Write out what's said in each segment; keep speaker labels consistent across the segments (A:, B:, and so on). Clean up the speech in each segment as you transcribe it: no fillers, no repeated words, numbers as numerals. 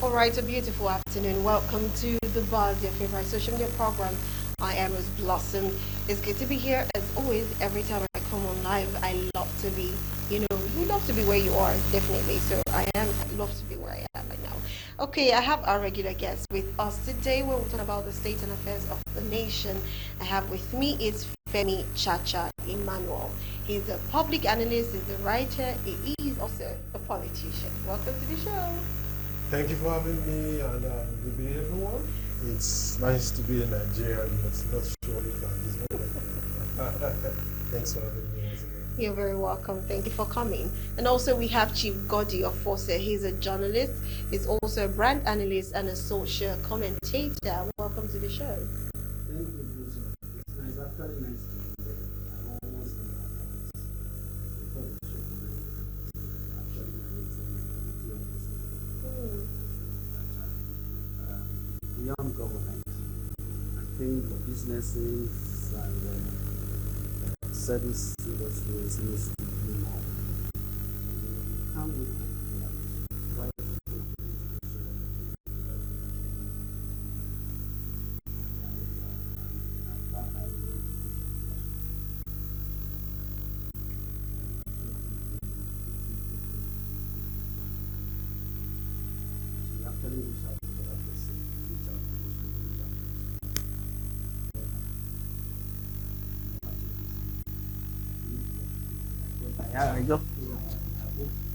A: All right, a beautiful afternoon. Welcome to the Buzz, your favorite social media program. I am Rose Blossom. It's good to be here as always. Every time I come on live, I love to be, you love to be where you are, definitely. So I love to be where I am right now. Okay, I have our regular guest with us today. We're talking about the state and affairs of the nation. I have with me is Femi Chacha Emmanuel. He's a public analyst, he's a writer, he is also a politician. Welcome to the show.
B: Thank you for having me, and good day, everyone. It's nice to be in Nigeria, but not surely at this moment. Thanks for having me once again.
A: You're very welcome. Thank you for coming. And also we have Chief Godi of Force. He's a journalist. He's also a brand analyst and a social commentator. Welcome to the show.
C: Thank you, Bruce. It's actually nice to be here. I almost before the show actually beyond government. I think the businesses and service industries needs to do more. Can't wait for that. Right.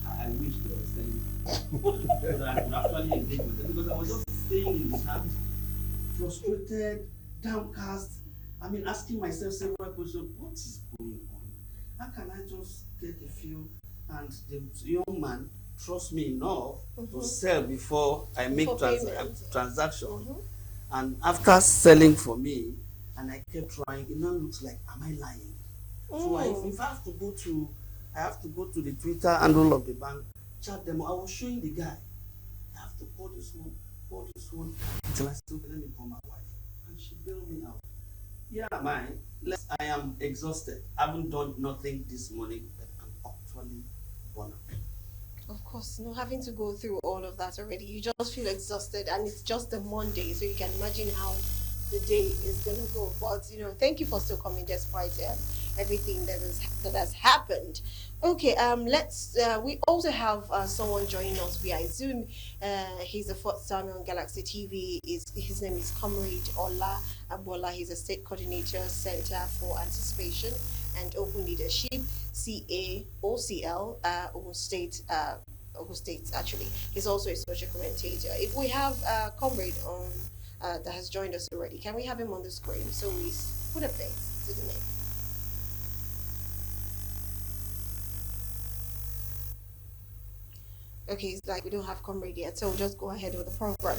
C: I wish they were saying that I could actually engage with them because I was just staying in the house, frustrated, downcast. I mean, asking myself several questions: what is going on? How can I just get a few? And the young man trusts me enough to sell before I make transaction. And after selling for me, and I kept trying, it now looks like, am I lying? So if I have to go to, the Twitter handle of the bank, chat them. I was showing the guy, I have to call this one, until I still let me call my wife, and she bailed me out. Yeah, I am exhausted. I haven't done nothing this morning, but I'm actually worn out.
A: Of course, having to go through all of that already, you just feel exhausted, and it's just a Monday, so you can imagine how the day is gonna go. But thank you for still coming despite everything that has happened. Okay, let's. We also have someone joining us via Zoom. He's the fourth time on Galaxy TV. His name is Comrade Ola Abola. He's a state coordinator, Center for Anticipation and Open Leadership, CAOCL, Ogun State. Ogun State, actually. He's also a social commentator. If we have Comrade on that has joined us already, can we have him on the screen so we put a face to the name? Okay, it's like we don't have Comrade yet, so we'll just go ahead with the program.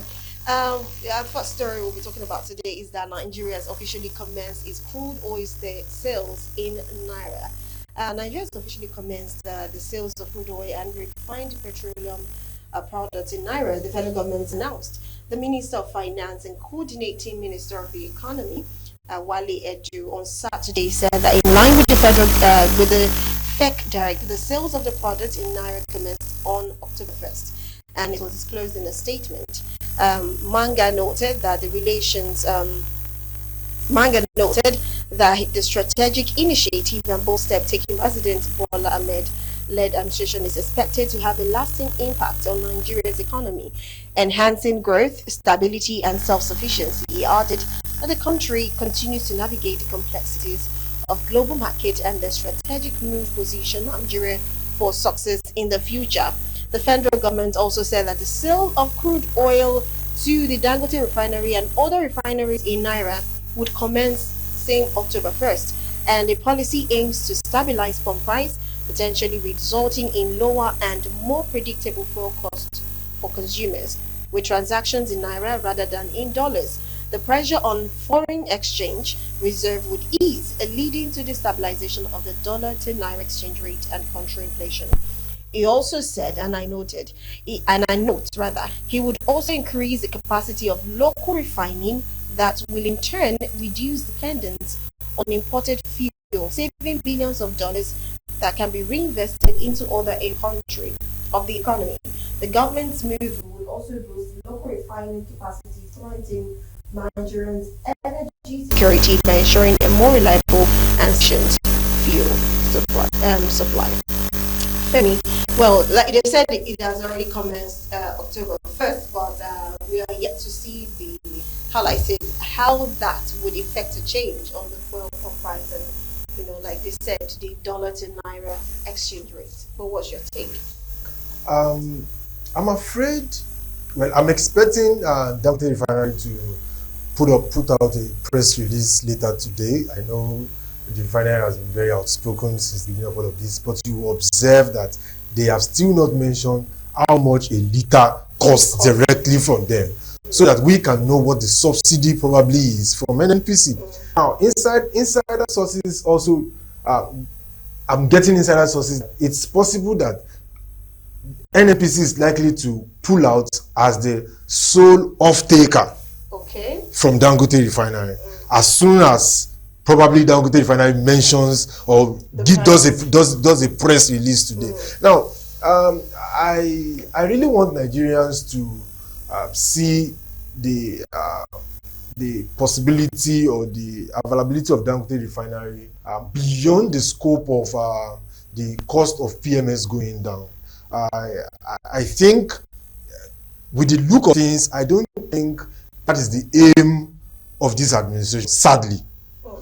A: Our first story we'll be talking about today is that Nigeria has officially commenced its crude oil sales in Naira. Nigeria has officially commenced the sales of crude oil and refined petroleum products in Naira, the federal government announced. The Minister of Finance and Coordinating Minister of the Economy, Wale Edu, on Saturday said that in line with the federal with the FEC directive, the sales of the products in Naira commenced on October 1st, and it was disclosed in a statement. Manga noted that the strategic initiative and bold step taken by President Bola Ahmed-led administration is expected to have a lasting impact on Nigeria's economy, enhancing growth, stability, and self-sufficiency. He added that the country continues to navigate the complexities of global market and the strategic move position Nigeria for success in the future. The federal government also said that the sale of crude oil to the Dangote refinery and other refineries in Naira would commence same October 1st, and the policy aims to stabilize pump price, potentially resulting in lower and more predictable fuel costs for consumers, with transactions in Naira rather than in dollars. The pressure on foreign exchange reserve would ease, leading to the stabilization of the dollar to Naira exchange rate and control inflation. He also said, and I note rather, he would also increase the capacity of local refining that will in turn reduce dependence on imported fuel, saving billions of dollars that can be reinvested into other country of the economy. The government's move would would also boost local refining capacity, strengthen Nigerians' energy security by ensuring a more reliable and efficient fuel supply. Femi, well, like they said, it has already commenced October 1st, but we are yet to see how that would affect a change on the fuel pump price and, like they said, the dollar to Naira exchange rate. But what's your take?
B: I'm afraid, well, I'm expecting Dangote Refinery to put out a press release later today. I know the refinery has been very outspoken since the beginning of all of this, but you will observe that they have still not mentioned how much a liter costs directly from them, so that we can know what the subsidy probably is from NNPC. Now, insider sources also, I'm getting insider sources. It's possible that NNPC is likely to pull out as the sole off-taker from Dangote Refinery as soon as probably Dangote Refinery mentions or does a press release today. Now, I really want Nigerians to see the possibility or the availability of Dangote Refinery beyond the scope of the cost of PMS going down. I think, with the look of things, I don't think that is the aim of this administration.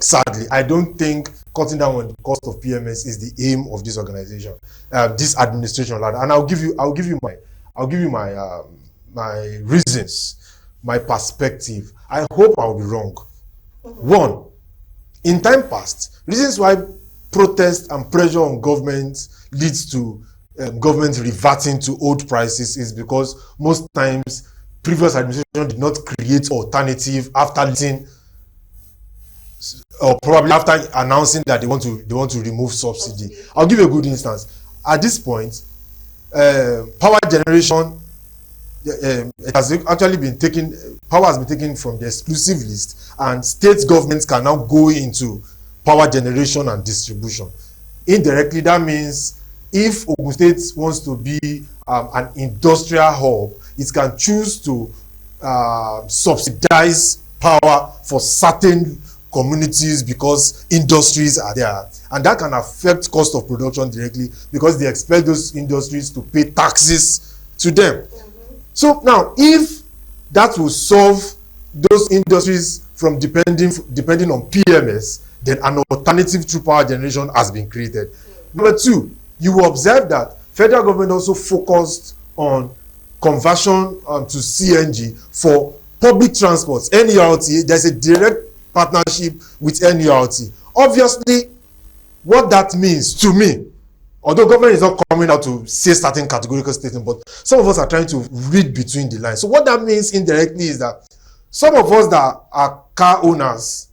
B: Sadly, I don't think cutting down on the cost of PMS is the aim of this organization, this administration. And I'll give you my reasons, my perspective. I hope I'll be wrong. One, in time past, reasons why protest and pressure on government leads to government reverting to old prices is because most times previous administration did not create alternative after letting, or probably after announcing that they want to remove subsidy. I'll give you a good instance. At this point, power generation, it has actually been taken. Power has been taken from the exclusive list, and state governments can now go into power generation and distribution. Indirectly, that means if Ogun State wants to be an industrial hub, it can choose to subsidize power for certain communities because industries are there, and that can affect cost of production directly because they expect those industries to pay taxes to them. So now, if that will solve those industries from depending on PMS, then an alternative through power generation has been created. Number two, you will observe that federal government also focused on conversion to CNG for public transports. NERT, there's a direct partnership with NERT. Obviously, what that means to me, although government is not coming out to say certain categorical statement, but some of us are trying to read between the lines. So what that means indirectly is that some of us that are car owners,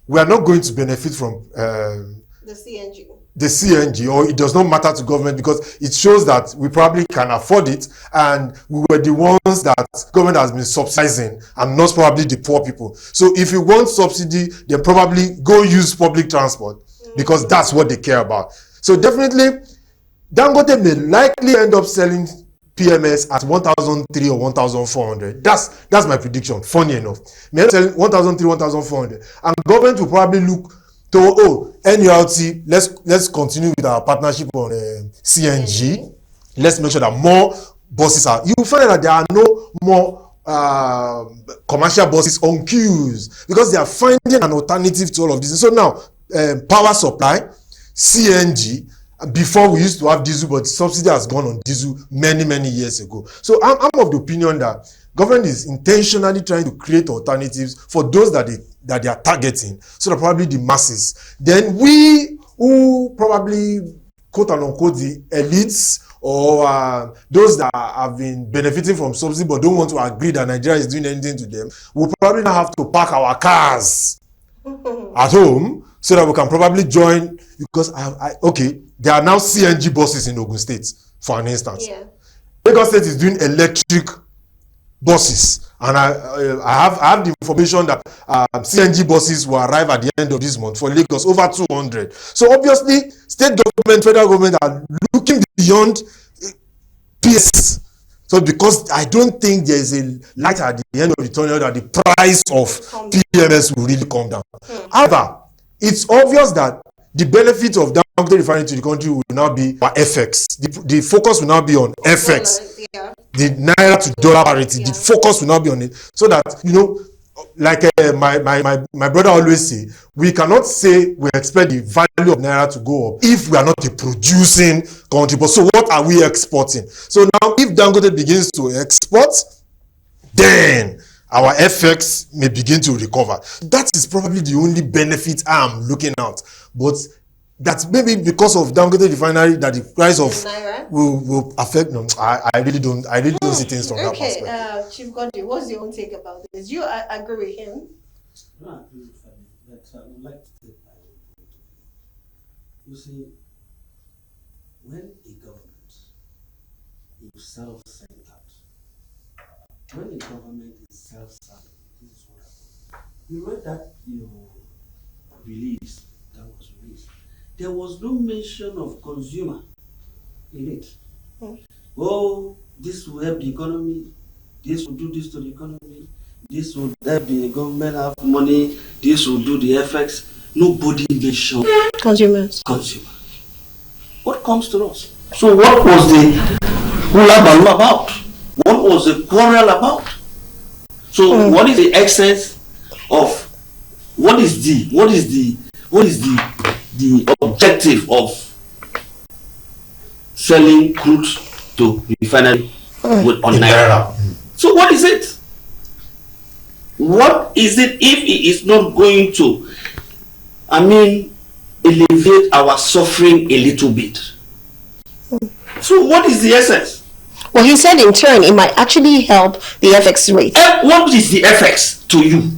B: we are not going to benefit from the CNG, or it does not matter to government because it shows that we probably can afford it, and we were the ones that government has been subsidizing and not probably the poor people. So if you want subsidy, then probably go use public transport because that's what they care about. So definitely, Dangote may likely end up selling PMS at 1,300 or 1,400. That's my prediction. Funny enough, may end up selling 1,300, 1,400, and government will probably look to NURT. Let's continue with our partnership on CNG. Let's make sure that more buses are. You will find that there are no more commercial buses on queues because they are finding an alternative to all of this. So now, power supply, CNG. Before we used to have diesel, but subsidy has gone on diesel many years ago. So I'm of the opinion that government is intentionally trying to create alternatives for those that they are targeting, so that probably the masses. Then we who probably quote unquote the elites or those that have been benefiting from subsidy but don't want to agree that Nigeria is doing anything to them, will probably now have to park our cars at home so that we can probably join, because there are now CNG buses in Ogun State, for an instance. Yeah. Lagos State is doing electric buses, and I have the information that CNG buses will arrive at the end of this month for Lagos, over 200. So obviously, state government, federal government are looking beyond PS So because I don't think there's a light at the end of the tunnel that the price of PMS will really come down. However, it's obvious that the benefit of Dangote refining to the country will now be our FX. The focus will now be on FX.
A: Yeah.
B: The Naira to dollar parity. The focus will now be on it. So that, like my brother always say, we cannot say we expect the value of Naira to go up if we are not a producing country. But so what are we exporting? So now if Dangote begins to export, then our FX may begin to recover. That is probably the only benefit I'm looking at. But that maybe because of Dangote refinery that the price of
A: Naira
B: will affect. No, I really don't see things from that perspective.
A: Okay, Chief Godwin, what's your own take about this? You agree with him?
C: No, I agree with Femi, but I would like to take my own point of view. You see, when a government is self-centered, when a government is self-serving, this is what happens. You read that release that was released. There was no mention of consumer in it. Oh, this will help the economy. This will do this to the economy. This will help the government have money. This will do the FX. Nobody mentioned
A: Consumers.
C: What comes to us? So what was the hula baloo about? What was the quarrel about? So what is the essence of what is the objective of selling crude to refinery on Naira? So what is it? What is it if it is not going to, alleviate our suffering a little bit? So what is the essence?
A: Well, he said in turn it might actually help the FX rate.
C: What is the FX to you?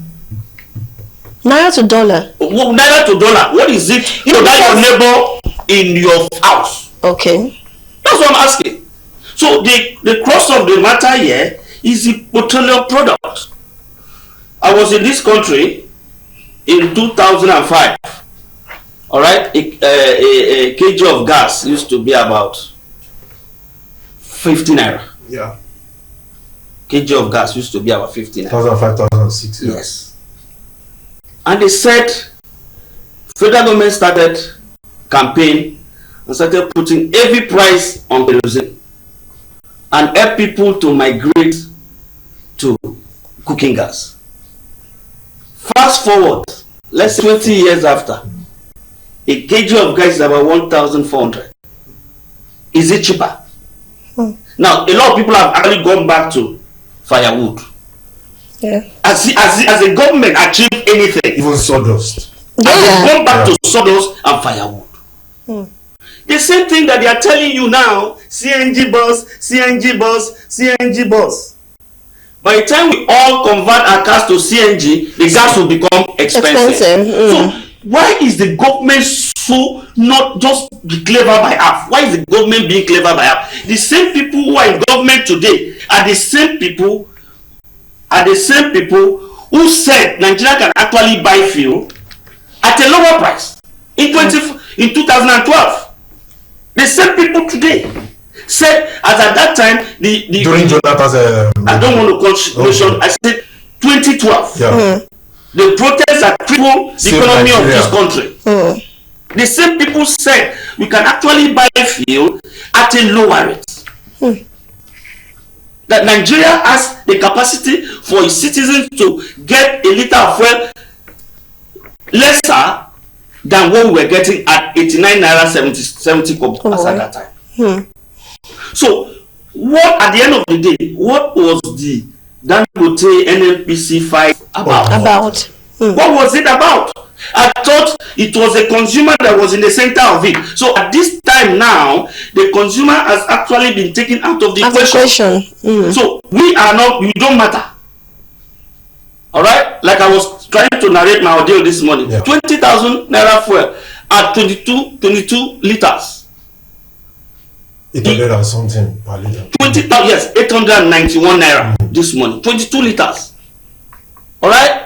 A: Naira to dollar.
C: Naira to dollar. What is it to that your neighbor in your house?
A: Okay.
C: That's what I'm asking. So the crux of the matter here is the petroleum product. I was in this country in 2005. All right, a kg of gas used to be about 50 naira.
B: Yeah.
C: Kg of gas used to be about 50 naira.
B: 2005, 2006. Yeah.
C: Yes. And they said federal government started campaign and started putting heavy price on kerosene and help people to migrate to cooking gas. Fast forward, let's say 20 years after, a kg of gas is about 1,400. Is it cheaper? Now, a lot of people have actually gone back to firewood.
A: Yeah.
C: As a government achieve anything,
B: Even sawdust.
C: yeah, gone back to sawdust and firewood. The same thing that they are telling you now, CNG bus, CNG bus, CNG bus. By the time we all convert our cars to CNG, the gas will become expensive. So why is the government so not just be clever by half? Why is the government being clever by half? The same people who are in government today are the same people who said Nigeria can actually buy fuel at a lower price in 2012. The same people today said, as at that time,
B: during Jonathan's.
C: I don't want to mention. I said 2012.
B: Yeah.
C: The protests that crippled the economy of this country. The same people said we can actually buy fuel at a lower rate. That Nigeria has the capacity for its citizens to get a liter of fuel lesser than what we were getting at 89 naira 70 kobo as at that time. So, what at the end of the day, what was the Dangote NNPC fight about? What was it about? I thought it was a consumer that was in the center of it. So at this time now, the consumer has actually been taken out of the equation. So we don't matter. All right? Like I was trying to narrate my audio this morning. 20,000 naira fuel at 22 liters.
B: 800 and something per liter.
C: 891 naira this morning. 22 liters. All right?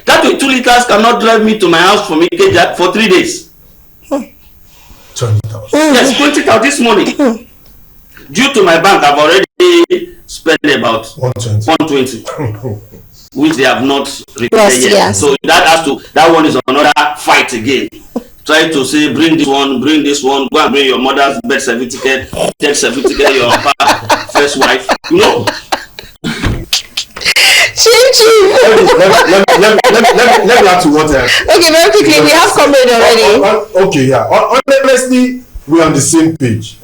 C: That 22 liters cannot drive me to my house from Ikeja for 3 days.
B: 20,000.
C: Yes, 20,000 this morning. Due to my bank, I've already spend about 120, which they have not repeated yet.
A: Yes.
C: So that one is another fight again. Try to say, bring this one, go and bring your mother's birth certificate, death certificate, your first wife. You know.
B: Let me add to what.
A: Okay, very quickly, we have comment already.
B: Okay, yeah. Honestly, we're on the same page.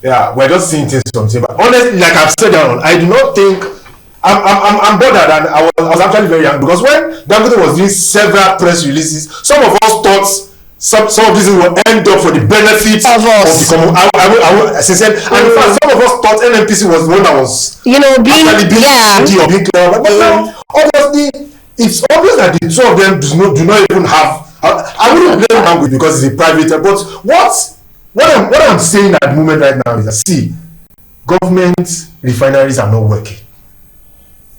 B: Yeah, we're just seeing things from the same. But honestly, like I've said down, I do not think I'm bothered, and I was actually very young because when Dangote was doing several press releases, some of us thought some of these will end up for the benefits of the common. I said, and in fact, some of us thought NNPC was the one that was, being clear. But now, obviously, it's obvious that the two of them do not even have. I wouldn't blame Dangote because it's a private. But what I'm saying at the moment right now is that government refineries are not working,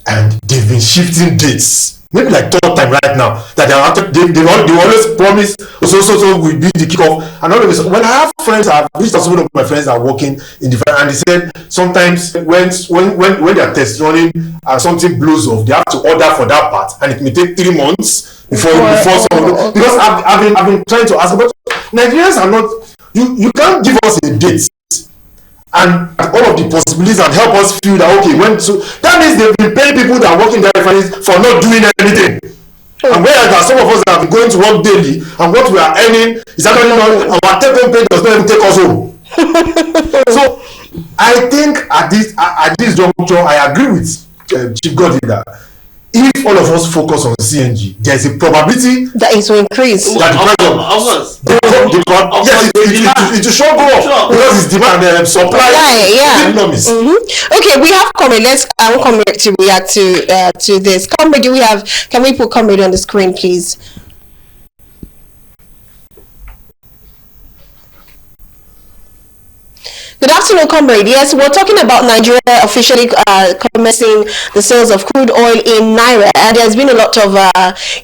B: and they've been shifting dates. Maybe like third time right now that they always promise so will be the kickoff and all of this. When I have friends, I've reached out to one of my friends that are working in the and they said sometimes when their test running something blows off, they have to order for that part and it may take 3 months before someone, because I've been trying to ask, but Nigerians are not, you can't give us a date and all of the possibilities and help us feel that okay, that means they've been paying people that are working in their refineries for not doing anything. And whereas some of us have been going to work daily and what we are earning is actually not, our take-home pay does not even take us home. So I think at this juncture, I agree with Chief Godwin that if all of us focus on CNG, there's a probability
A: that it will increase.
B: That the price it will sure go up because it's demand and supply. Okay,
A: we have comment. I want comment to react to this. Comment, can we put comment on the screen, please? Good afternoon, comrade. Yes, we're talking about Nigeria officially commencing the sales of crude oil in Naira, and there's been a lot of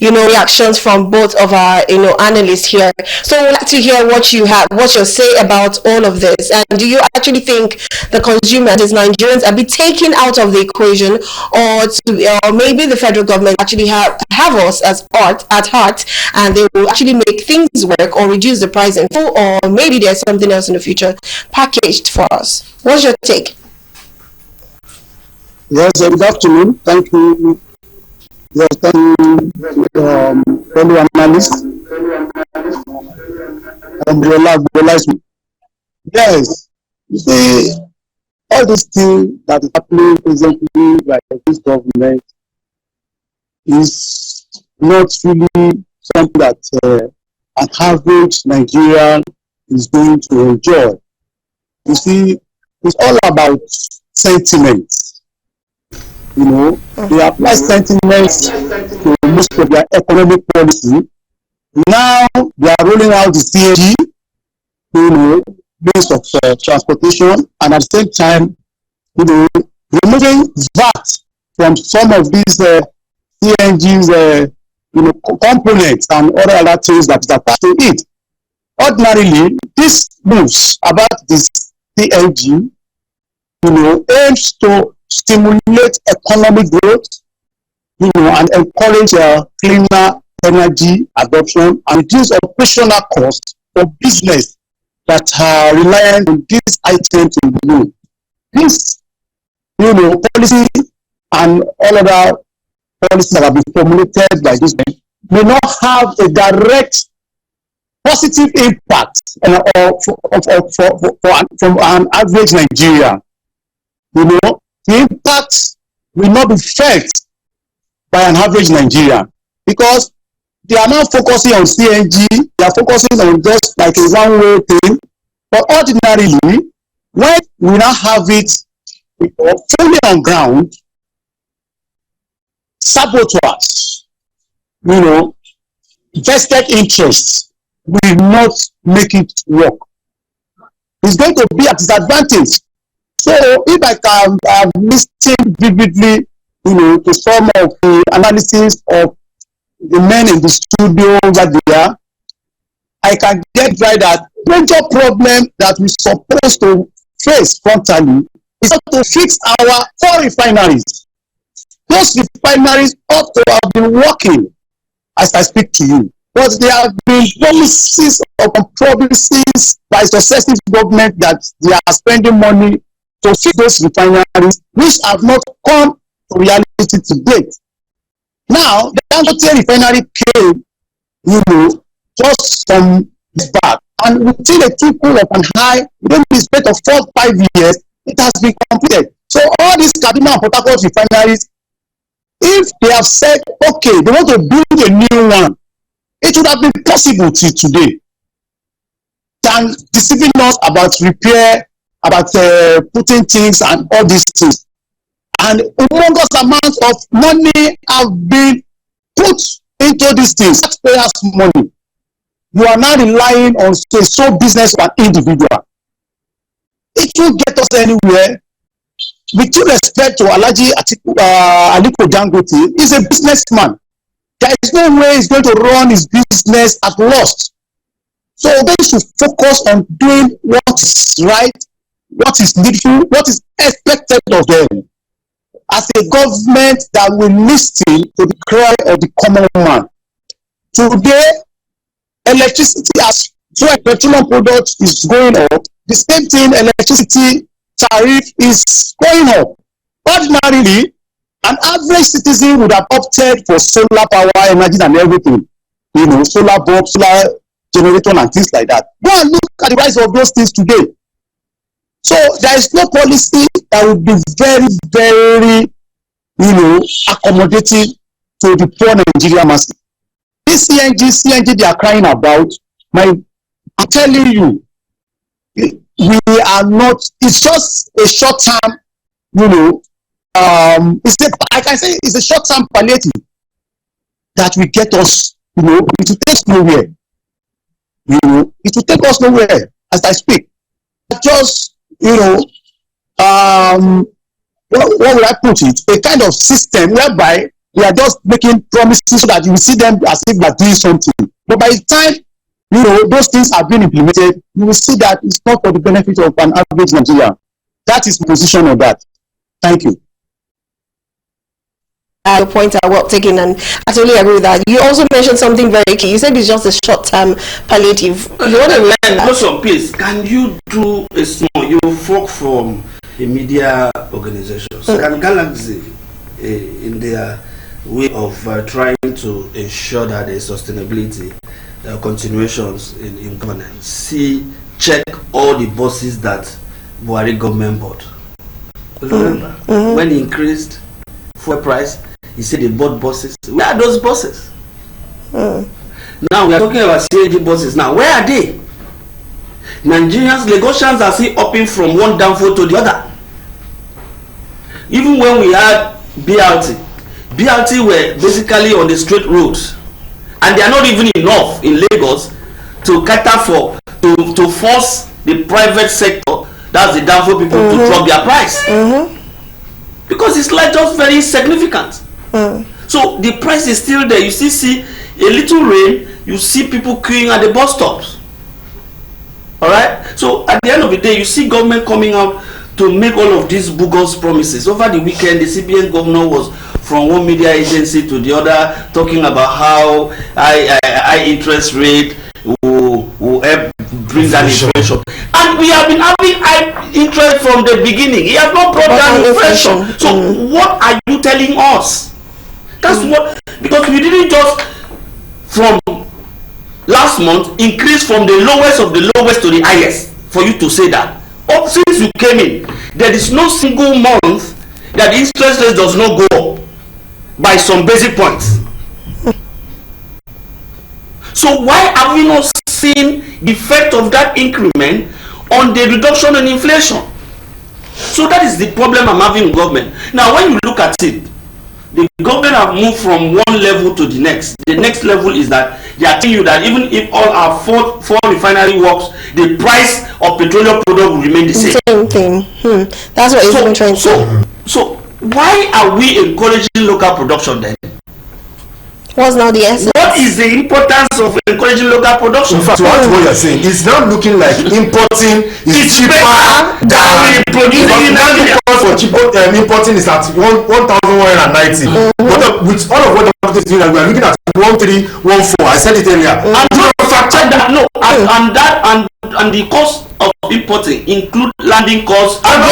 A: reactions from both of our analysts here. So we'd like to hear what you say about all of this. And do you actually think the consumers, as Nigerians, are being taken out of the equation, or maybe the federal government actually have us at heart, and they will actually make things work or reduce the price in full, or maybe there's something else in the future packaged for us? What's your take?
D: Yes, good afternoon. Thank you. Yes, thank you, fellow analysts. Yes, you see, all these things that is happening presently by this government is not really something that an average Nigerian is going to enjoy. You see, it's all about sentiment. They apply sentiments to most of their economic policy. Now they are rolling out the CNG, means of transportation, and at the same time, removing VAT from some of these CNGs, components and other things that is attached to it. Ordinarily, this moves about this CNG, aims to stimulate economic growth, and encourage cleaner energy adoption and reduce operational costs for business that are reliant on these items in the room. This, policy and all other policies that have been formulated by this may not have a direct positive impact from an average Nigerian. The impact will not be felt by an average Nigerian because they are not focusing on CNG, they are focusing on just like a one-way thing. But ordinarily, when we now have it fully on ground, saboteurs, vested interests will not make it work. It's going to be at disadvantage. So if I can listen vividly, to some of the analysis of the men in the studio over there, I can get right that major problem that we're supposed to face frontally is not to fix our 4 refineries. Those refineries ought to have been working as I speak to you. But there have been promises upon promises by successive government that they are spending money to fix those refineries, which have not come to reality to date. Now, the Dangote refinery came, just some back, and within a trickle of an eye, within the space of 4-5 years, it has been completed. So all these Kaduna and Port Harcourt refineries, if they have said, okay, they want to build a new one, it would have been possible till today than deceiving us about repair, about putting things and all these things. And humongous amounts of money have been put into these things, taxpayers' money. You are now relying on a sole business of an individual. It won't get us anywhere. With due respect to Alhaji Aliko Dangote, he's a businessman. There is no way he's going to run his business at loss. So they should focus on doing what is right, what is needful, what is expected of them, as a government that will listen to the cry of the common man. Today, electricity as petroleum products is going up. The same thing, electricity tariff is going up. Ordinarily, an average citizen would have opted for solar power, energy, and everything. Solar bulb, solar generator, and things like that. Go and look at the rise of those things today. So there is no policy that would be very, very, accommodating to the poor Nigerian masses. This CNG they are crying about, I'm telling you, we are not, it's just a short term, I can say it's a short term palliative that will get us, it will take us nowhere. It will take us nowhere as I speak. Just, what would I put it? A kind of system whereby we are just making promises so that you will see them as if they are doing something. But by the time, those things have been implemented, you will see that it's not for the benefit of an average Nigerian. That is the position of that. Thank you.
A: Your points are well taken, and I totally agree with that. You also mentioned something very key. You said it's just a short-term palliative. You want to
C: learn, please, can you do a small, you work from a media organization, can Galaxy, in their way of trying to ensure that there is sustainability, continuations in governance, check all the buses that Buhari government bought? Remember, when he increased fuel price, he said they bought buses. Where are those buses? Now we are talking about CNG buses. Now, where are they? Nigerians, Lagosians are still upping from one downfall to the other. Even when we had BRT were basically on the straight roads, and they are not even enough in Lagos to cater for, to force the private sector, that's the downfall people, to drop their price. Because it's like just very significant. So the price is still there. You see a little rain, you see people queuing at the bus stops. All right. So at the end of the day, you see government coming out to make all of these bogus promises. Over the weekend, the CBN governor was from one media agency to the other talking about how high interest rate will help bring down inflation. And we have been having high interest from the beginning. He has not brought down inflation. So what are you telling us? That's what, because we didn't just from last month increase from the lowest of the lowest to the highest for you to say that. Since you came in, there is no single month that the interest rate does not go up by some basic points. So why have we not seen the effect of that increment on the reduction in inflation? So that is the problem I'm having in government. Now when you look at it, the government have moved from one level to the next. The next level is that they are telling you that even if all our four refinery works, the price of petroleum product will remain the same.
A: Same thing. That's what it's trying to say.
C: So why are we encouraging local production then?
A: What's now the essence?
C: What is the importance of encouraging local production?
B: In fact, what you're saying, it's now looking like importing is cheaper than
C: producing in Nigeria.
B: For cheaper, importing is at 1,190. But with all of what the is doing, we are looking at 1,314. I said it earlier.
C: And no factor that no, and the cost of importing include landing costs and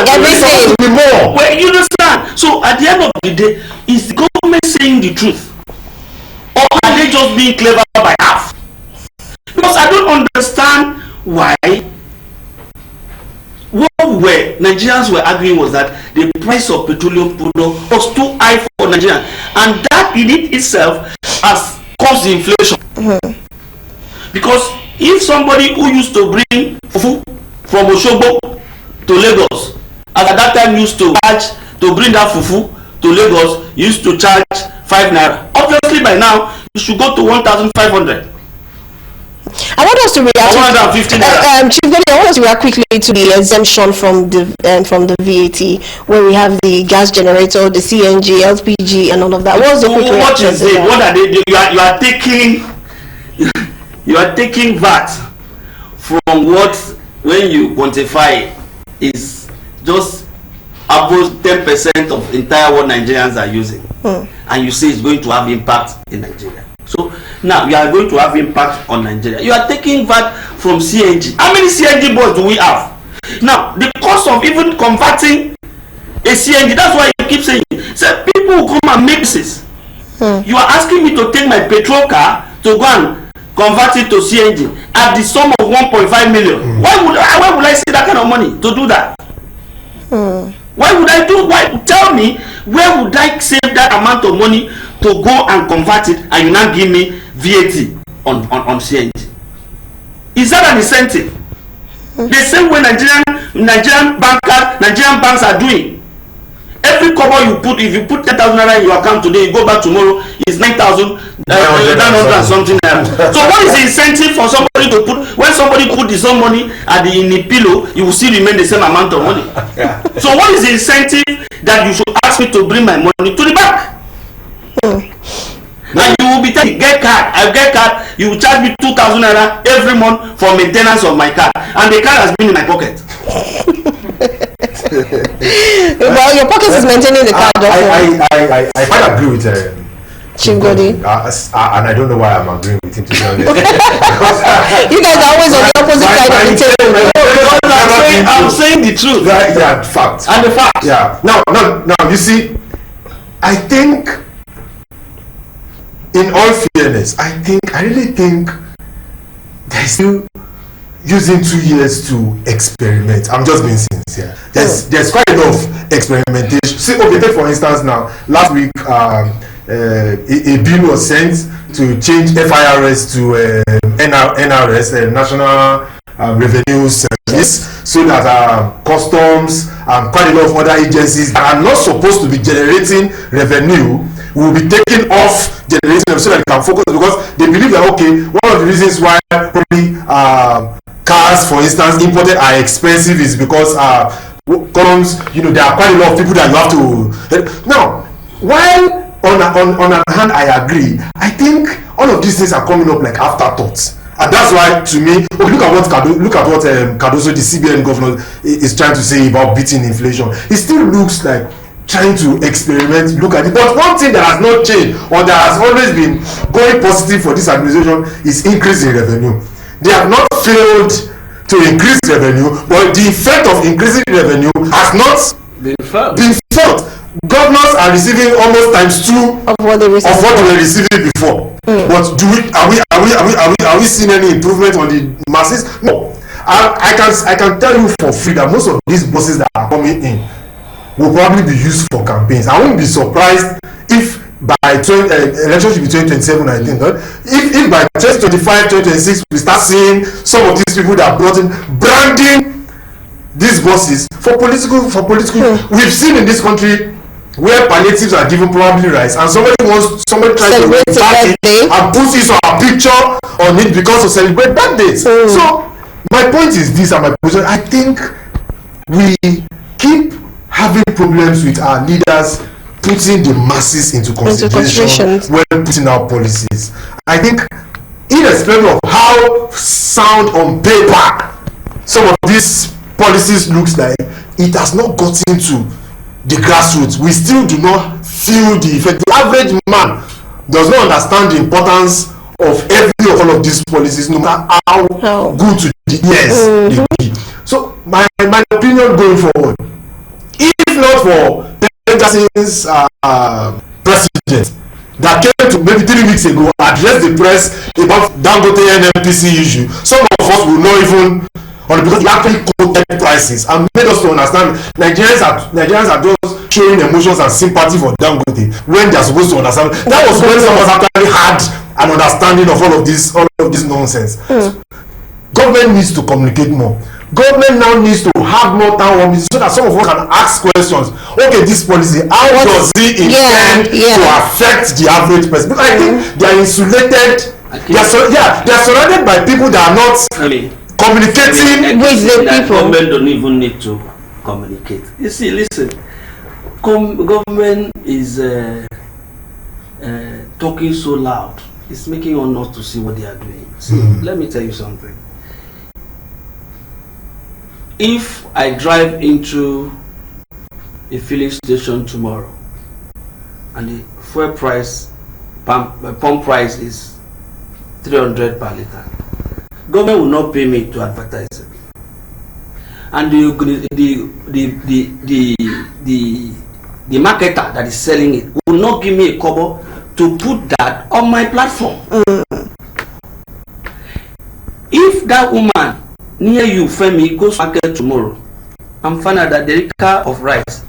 A: everything.
B: More.
C: Well, you understand. So at the end of the day, is the government saying the truth, or are they just being clever by half? Because I don't understand why. What Nigerians were arguing was that the price of petroleum product was too high for Nigeria, and that in it itself has caused inflation. Because if somebody who used to bring fufu from Osogbo to Lagos, at that time used to charge to bring that fufu to Lagos, used to charge 5 naira. Obviously, by now you should go to 1,500.
A: I want us to react.
C: 150 naira.
A: Chief Godi, I want us to react quickly to the exemption from the VAT, where we have the gas generator, the CNG, LPG, and all of that. What's the quick
C: What
A: reaction
C: is
A: to
C: it?
A: that?
C: What are they? You are taking VAT from what, when you quantify, is just about 10% of entire what Nigerians are using, and you say it's going to have impact in Nigeria. So now you are going to have impact on Nigeria. You are taking VAT from CNG. How many CNG boards do we have? Now the cost of even converting a CNG, that's why you keep saying, say people will come and make this. You are asking me to take my petrol car to go and convert it to CNG at the sum of 1.5 million. Why would I see that kind of money to do that? Tell me, where would I save that amount of money to go and convert it, and you now give me VAT on CNG? Is that an incentive? The same way Nigerian banks are doing. Every cover you put, if you put 10,000 naira in your account today, you go back tomorrow, it's 9,900 and something naira. So what is the incentive for somebody to put? When somebody put his own money in the pillow, you will still remain the same amount of money. So what is the incentive that you should ask me to bring my money to the bank? And you will be telling, get card, you will charge me 2,000 naira every month for maintenance of my car, and the car has been in my pocket.
A: Well, your pocket is maintaining the car.
B: I quite agree with
A: Chief Godi.
B: And I don't know why I'm agreeing with him, to be honest.
A: You guys are always on the opposite side of the table.
C: I'm saying the truth.
B: Yeah, fact.
C: And the fact.
B: Yeah. Now, you see, I think, in all fairness, I really think they're still using 2 years to experiment. I'm just being sincere. There's quite a lot of experimentation. See, okay, take for instance now, last week a bill was sent to change FIRS to NRS, National Revenue Service, so that customs and quite a lot of other agencies that are not supposed to be generating revenue will be taken off generating them, so that they can focus, because they believe that, okay, one of the reasons why probably cars, for instance, imported are expensive is because customs, there are quite a lot of people that you have to. Now, while on an hand I agree, I think all of these things are coming up like afterthoughts. And that's why, to me, look at what Cardoso, the CBN governor, is trying to say about beating inflation. It still looks like trying to experiment, look at it. But one thing that has not changed, or that has always been going positive for this administration, is increasing revenue. They have not failed to increase revenue, but the effect of increasing revenue has not been felt. Governors are receiving almost ×2 of what they were receiving before. But are we seeing any improvement on the masses? No. I can tell you for free that most of these buses that are coming in will probably be used for campaigns. I won't be surprised if by election should be 2027, I think. If by 2025, 2026 we start seeing some of these people that are brought in branding these buses for political. We've seen in this country where palliatives are given probably rice, and somebody tries to back it and put his picture on it because to celebrate birthdays. So my point is this, and my position, I think we keep having problems with our leaders putting the masses into consideration when putting out policies. I think, irrespective of how sound on paper some of these policies looks like, it has not gotten to the grassroots. We still do not feel the effect. The average man does not understand the importance of every of all of these policies, no matter how good to the ears they be. So my opinion going forward, if not for Pegasus president that came to maybe 3 weeks ago address the press about Dangote NNPC issue, some of us will not even, because he actually quoted prices and made us to understand Nigerians are just showing emotions and sympathy for Dangote when they are supposed to understand. That was when some of us actually had an understanding of all of this nonsense. Government needs to communicate more. Government now needs to have more town hall meetings so that some of us can ask questions. Okay, this policy, how does it intend to affect the average person? Because I think they are insulated. They are surrounded by people that are not communicating with the people.
C: Government don't even need to communicate. You see, listen, government is talking so loud. It's making us not to see what they are doing. See, let me tell you something. If I drive into a filling station tomorrow and the fuel price, pump price is 300 per liter, government will not pay me to advertise it, and the marketer that is selling it will not give me a kobo to put that on my platform. If that woman near you, Femi, goes market tomorrow and find out that the liter of rice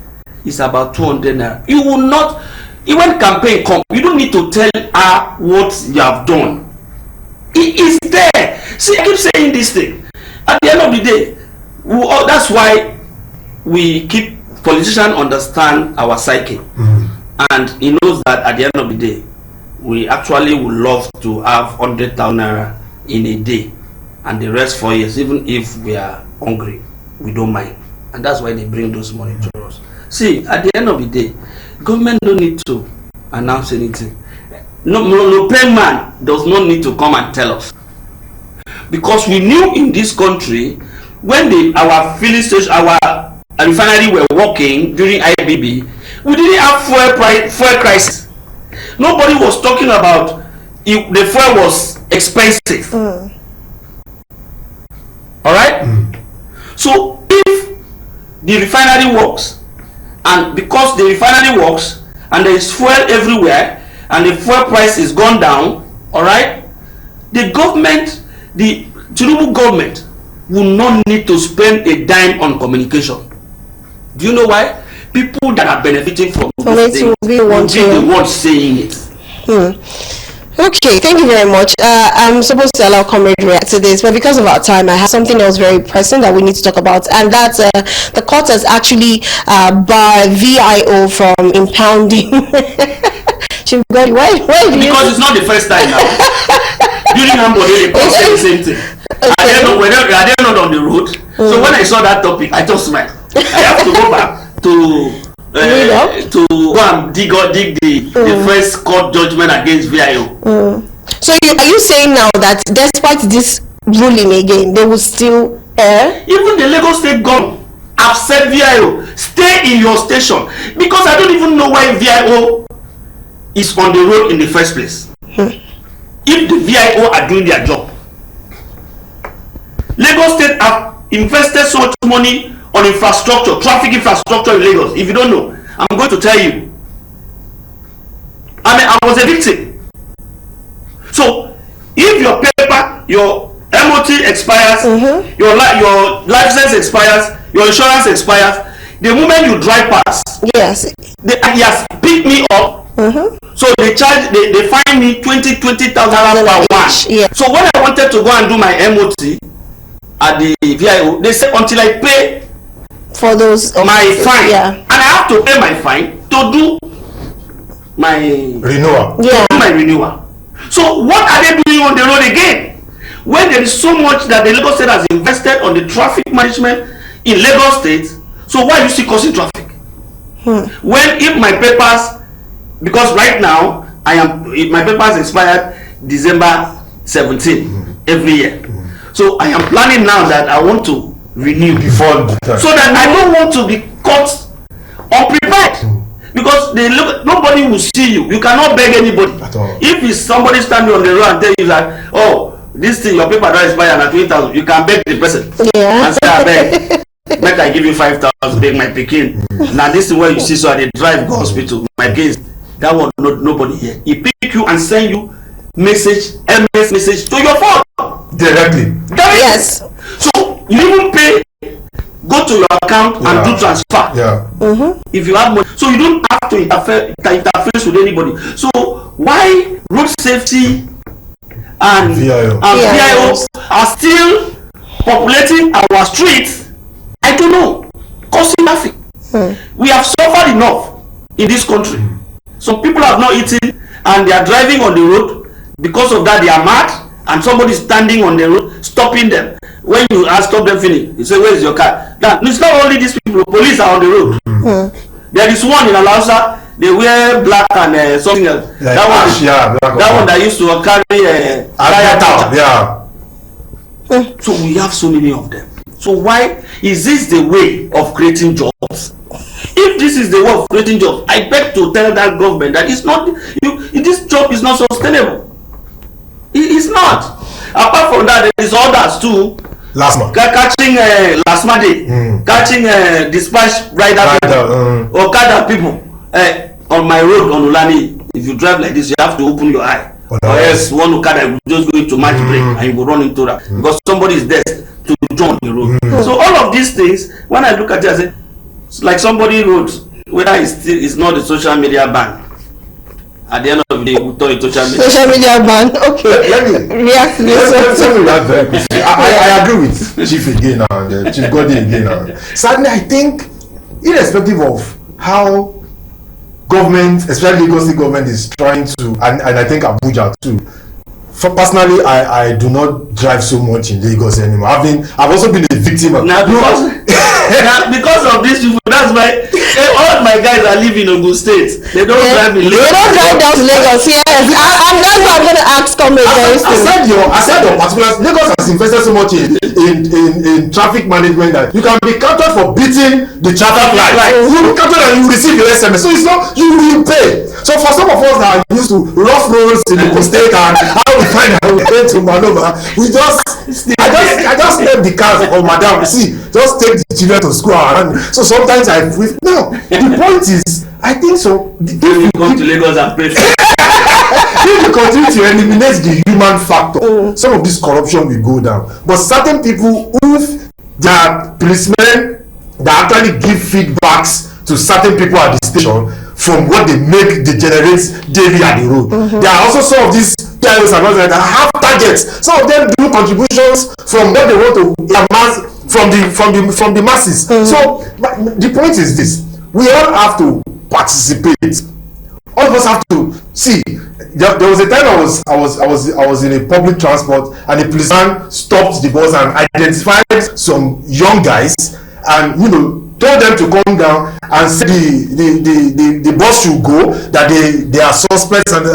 C: is about 200 naira, you will not, even campaign come, you don't need to tell her what you have done. It is there. See, I keep saying this thing. At the end of the day, that's why we keep politicians understand our psyche, and he knows that at the end of the day, we actually would love to have 100,000 naira in a day, and the rest 4 years, even if we are hungry, we don't mind, and that's why they bring those money to us. See, at the end of the day, government don't need to announce anything. No pay man does not need to come and tell us, because we knew in this country when our filling station, our refinery were working during IBB, we didn't have fuel crisis. Nobody was talking about if the fuel was expensive. All right. So if the refinery works, and because the refinery works and there is fuel everywhere and the fuel price is gone down, all right, the government, the Tinubu government will not need to spend a dime on communication. Do you know why? People that are benefiting from this thing will be the ones saying it.
A: Okay, thank you very much. I'm supposed to allow Comrade react to this, but because of our time, I have something else very pressing that we need to talk about, and that's the court has actually barred VIO from impounding.
C: Because it's not the first time now. During Ambode, they both say the same thing. Okay. Are they not on the road? So when I saw that topic, I just smiled. I have to go back to go and dig the first court judgment against VIO.
A: So are you saying now that despite this ruling again, they will still err?
C: Even the Lagos State government have said VIO, stay in your station, because I don't even know why VIO is on the road in the first place. If the VIO are doing their job, Lagos State have invested so much money on infrastructure, traffic infrastructure in Lagos. If you don't know, I'm going to tell you. I was a victim. So if your paper, your MOT expires, your license expires, your insurance expires, the moment you drive past,
A: yes,
C: they pick me up. So they fine me 20,000 per one.
A: Yeah.
C: So when I wanted to go and do my MOT at the VIO, they said until I pay
A: for those
C: my fine, and I have to pay my fine to do my
B: renewal.
C: Yeah, my renewal. So what are they doing on the road again? When there is so much that the Lagos State has invested on the traffic management in Lagos State, so why are you still causing traffic? When if my papers because right now my papers expired December 17 every year. So I am planning now that I want to renew before, so that I don't want to be caught unprepared. Because nobody will see you. You cannot beg anybody.
B: At all.
C: If it's somebody standing on the road and tell you that, oh, this thing, your paper don't expire at 20,000, you can beg the person.
A: Yeah.
C: And say, I beg. Make I give you 5,000, beg my pikin. Now this is where you see, so I drive go hospital. My case, that one nobody here. He pick you and send you message, MS message to your phone.
B: Directly.
A: Yes.
C: So you even pay, go to your account and do transfer.
B: Yeah.
C: If you have money, so you don't have to interface with anybody. So why road safety and VIOs are still populating our streets? I don't know. Causing traffic. We have suffered enough in this country. Some people have not eaten and they are driving on the road. Because of that, they are mad, and somebody is standing on the road stopping them. When you ask, stop them, finish. You say, where is your car? Now, it's not only these people. Police are on the road. There is one in Alausa. They wear black and something else.
B: Like
C: that one,
B: that
C: one that used to carry So we have so many of them. So why is this the way of creating jobs? If this is the way of creating jobs, I beg to tell that government that it's not. This job is not sustainable. It's not. Apart from that, there is others too.
B: Last month.
C: Catching last Monday, catching dispatch rider people, or Okada people on my road on Ulani. If you drive like this, you have to open your eye, or else one Okada will just go into match break and you will run into that because somebody is there to join the road. So all of these things, when I look at it, I say, it's like somebody wrote, whether it's not the social media ban. At the end of the day, we turn it social
A: media ban. Okay.
B: Let me
A: react to this.
B: Let me react very quickly. I agree with Chief again and Chief Godi again. Sadly, I think, irrespective of how government, especially Lagos State government, is trying to, and I think Abuja too. Personally, I do not drive so much in Lagos anymore. I've also been a victim of
C: because of these people. That's why all my guys are living in Ogun State. They don't drive in Lagos.
A: They don't drive down to Lagos. Yes, and that's what I'm going to ask comrade very soon.
B: I said your particulars. Lagos has invested so much in traffic management that you can be counted for beating the traffic light. You will be counted and you receive your SMS. So it's not you will pay. So for some of us that are used to rough roads in Ogun State and how we find our way to Manova, I just let the cars or madam see just take the children to school and so sometimes the point is I think so if
C: you come to Lagos and pay for
B: if you continue to eliminate the human factor, some of this corruption will go down. But certain people who they are policemen that actually give feedbacks to certain people at the station from what they generate daily at the road. There are also some of these PIOs and others that have targets. Some of them do contributions from what they want to amass from the masses. So the point is this: we all have to participate. All of us have to see. There was a time I was in a public transport and a policeman stopped the bus and identified some young guys and told them to come down and say the bus should go, that they are suspects and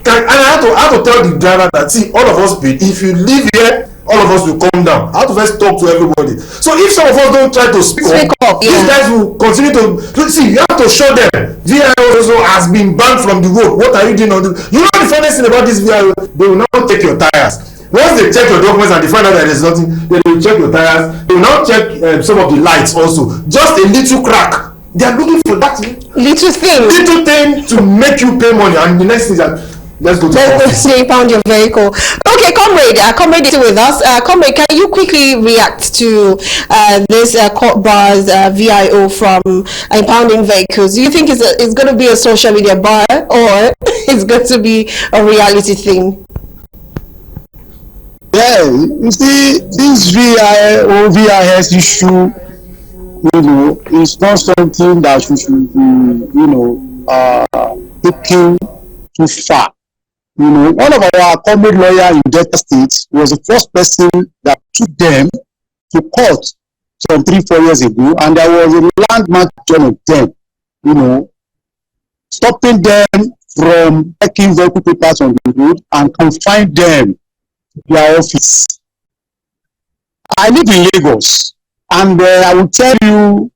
B: I had to tell the driver that see, all of us paid. If you leave here, all of us will come down. I have to first talk to everybody. So if some of us don't try to speak up, these guys will continue to see. You have to show them. VIO also has been banned from the road. What are you doing on the? You know the funniest thing about this VIO? They will now take your tires. Once they check your documents and they find out that there's nothing, they will check your tires. They will now check some of the lights also. Just a little crack. They are looking for that little thing to make you pay money. And the next thing is that let's go to
A: impound your vehicle. Okay, comrade is with us. Comrade, can you quickly react to this court bars VIO from impounding vehicles? Do you think it's going to be a social media bar or it's going to be a reality thing?
D: Yeah, you see, this VIS issue, it's not something that should be, taken too far. One of our comrade lawyer in Delta State was the first person that took them to court some 3-4 years ago, and there was a landmark judgment of them, stopping them from taking vehicle papers on the road and confine them to their office. I live in Lagos, and I will tell you,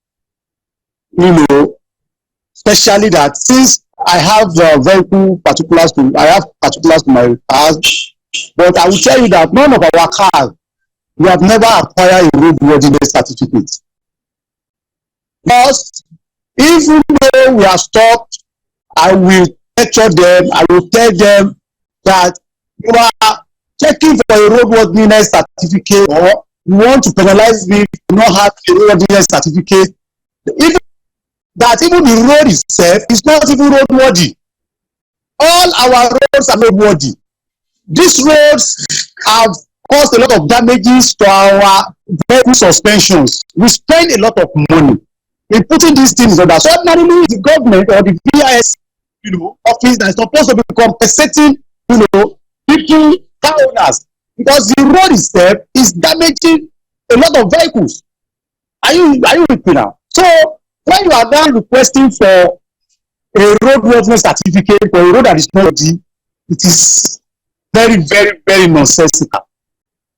D: especially that since I have I have particulars to my cars, but I will tell you that none of our cars, we have never acquired a roadworthiness certificate. Because even though we are stopped, I will lecture them, I will tell them that you are checking for a roadworthiness certificate, or you want to penalize me for not having a roadworthiness certificate. Even the road itself is not even roadworthy. All our roads are roadworthy. These roads have caused a lot of damages to our vehicle suspensions. We spend a lot of money in putting these things on that. So ordinarily, the government or the VIS, office that is supposed to be compensating, people, car owners, because the road itself is damaging a lot of vehicles. Are you with me now? So when you are now requesting for a roadworthiness certificate for a road that is not ready, it is very, very, very nonsensical.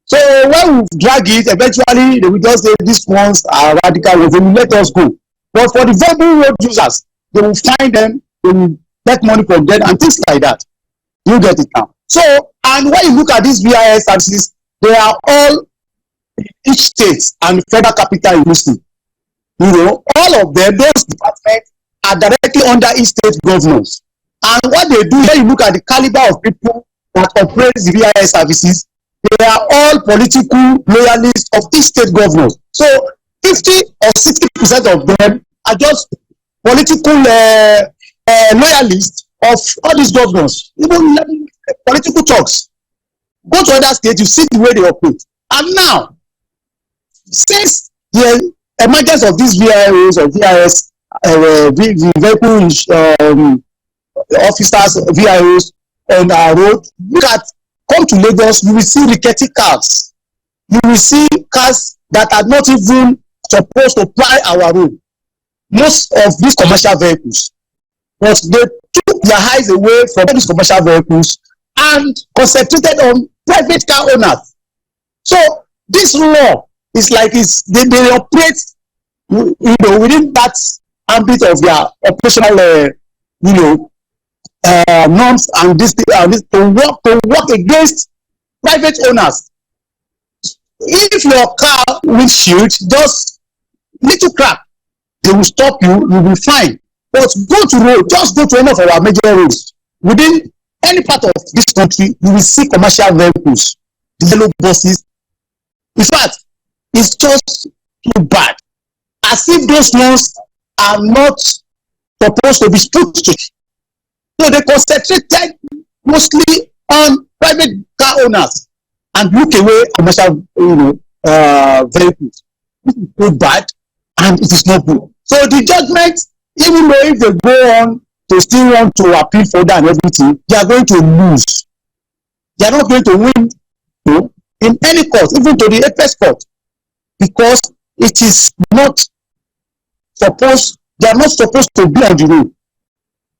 D: So when we drag it, eventually they will just say these ones are radical, they will let us go. But for the verbal road users, they will find them, they will get money from them and things like that. You get it now. So, and when you look at these VIS services, they are all each state and federal capital inclusive. All of them, those departments are directly under each state governors. And what they do, when you look at the caliber of people that operate the VIS services, they are all political loyalists of each state governors. So 50 or 60% of them are just political loyalists of all these governors. Even political talks. Go to other states, you see the way they operate. And now, since the emergence of these VIOs or VIS, vehicle officers, VIOs on our road, come to Lagos, you will see rickety cars. You will see cars that are not even supposed to ply our road. Most of these commercial vehicles, but they took their eyes away from these commercial vehicles and concentrated on private car owners. So this law is like they operate, within that ambit of their operational, norms and this to work against private owners. If your car windshield just little crack, they will stop you. You will be fine. But just go to one of our major roads within any part of this country. You will see commercial vehicles, the yellow buses. In fact, it's just too bad. As if those ones are not supposed to be structured. So they concentrated mostly on private car owners and look away commercial vehicles. This is too bad and it is not good. So the judgment, even though if they go on to still want to appeal for that and everything, they are going to lose. They are not going to win in any court, even to the apex court, because it is not supposed, they are not supposed to be on the road.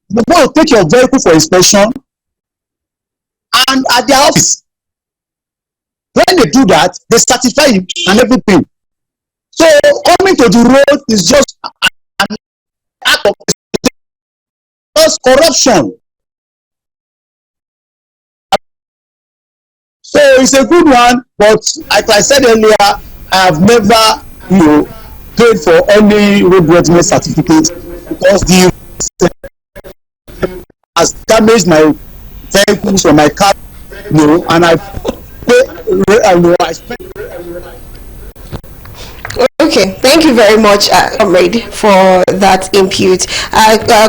D: They want to take your vehicle for inspection and at their office. When they do that, they certify you and everything. So coming to the road is just an act of corruption. So it's a good one, but like I said earlier, I have never, paid for any roadworthiness certificate because the has damaged my vehicles or my car, and I spent.
A: Okay, thank you very much, Comrade, for that input.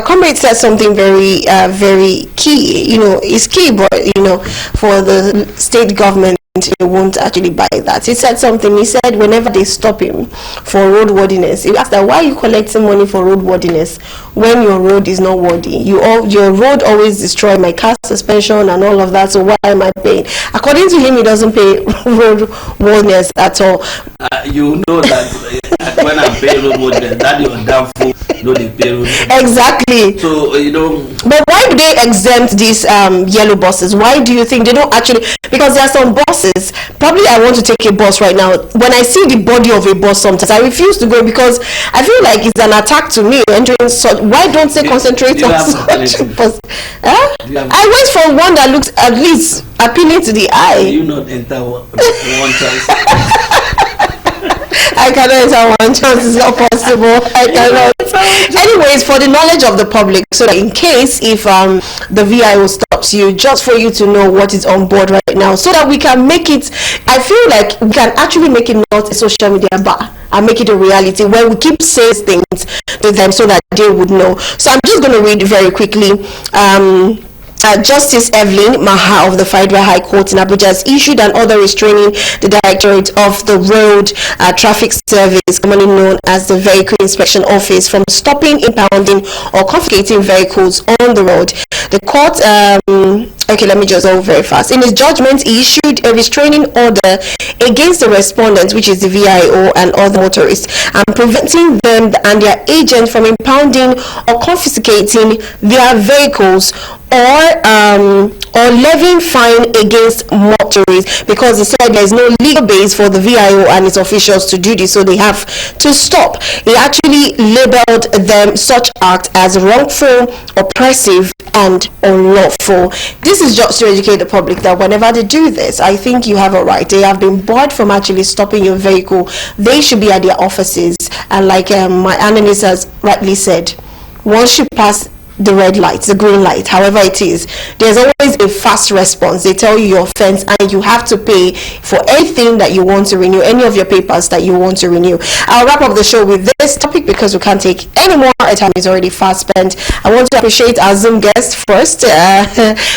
A: Comrade said something very, very key. It's key, but for the state government, won't actually buy that. He said something. He said whenever they stop him for roadworthiness, he asked that why are you collecting money for roadworthiness when your road is not worthy? Your road always destroy my car suspension and all of that. So why am I paying? According to him, he doesn't pay roadworthiness at all.
C: You know that when I'm paying roadworthiness, that your damn fool the payroll.
A: Exactly.
C: So
A: But why do they exempt these yellow buses? Why do you think they don't actually? Because there are some buses. Probably I want to take a bus right now. When I see the body of a bus, sometimes I refuse to go because I feel like it's an attack to me. Entering such, why don't they concentrate on such a bus? Huh? I wait for one that looks at least appealing to the eye.
C: You not enter one chance.
A: I cannot enter one chance. It's not possible. I cannot. Anyways, for the knowledge of the public, so that in case if the VIO stops you, just for you to know what is on board right now, so that we can make it. I feel like we can actually make it not a social media bar and make it a reality where we keep saying things to them so that they would know. So I'm just going to read very quickly. Justice Evelyn Maha of the Federal High Court in Abuja has issued an order restraining the Directorate of the Road Traffic Service, commonly known as the Vehicle Inspection Office, from stopping, impounding, or confiscating vehicles on the road. The court, okay, let me just go very fast. In his judgment, he issued a restraining order against the respondents, which is the VIO and other motorists, and preventing them and their agents from impounding or confiscating their vehicles or levying fine against motorists, because he said there is no legal base for the VIO and its officials to do this, so they have to stop. He actually labeled them such act as wrongful, oppressive, and unlawful. This is just to educate the public that whenever they do this, I think you have a right. They have been barred from actually stopping your vehicle. They should be at their offices, and like my analyst has rightly said, once you pass the red light, the green light, however it is, there's always a fast response. They tell you your offense and you have to pay for anything that you want to renew, any of your papers that you want to renew. I'll wrap up the show with this topic because we can't take any more. Our time is already fast spent. I want to appreciate our Zoom guest first,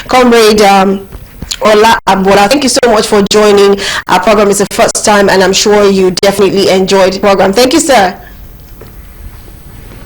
A: Comrade Ola Abola. Thank you so much for joining our program. It's the first time and I'm sure you definitely enjoyed the program. Thank you, sir.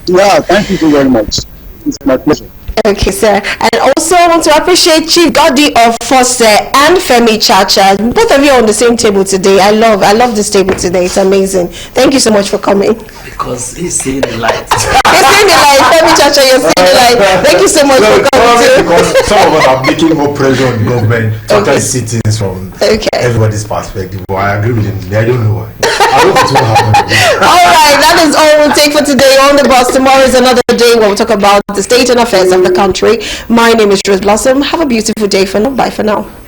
D: Yeah, thank you very much. It's my pleasure.
A: Okay, sir. And also I want to appreciate Chief Godi of Fosse and Femi Chacha. Both of you are on the same table today. I love this table today. It's amazing. Thank you so much for coming.
C: Because he's seeing the light.
A: You're seeing the light. Femi Chacha, you're seeing the light. Thank you so much for coming too.
B: Because some of us are making more pressure on government to actually see things from everybody's perspective. But I agree with him. I don't know why. I don't know what will happen.
A: Alright, that is all we'll take for today on The Bus. Tomorrow is another day where we'll talk about the state and affairs of the country. My name is Rose Blossom. Have a beautiful day for now. Bye for now.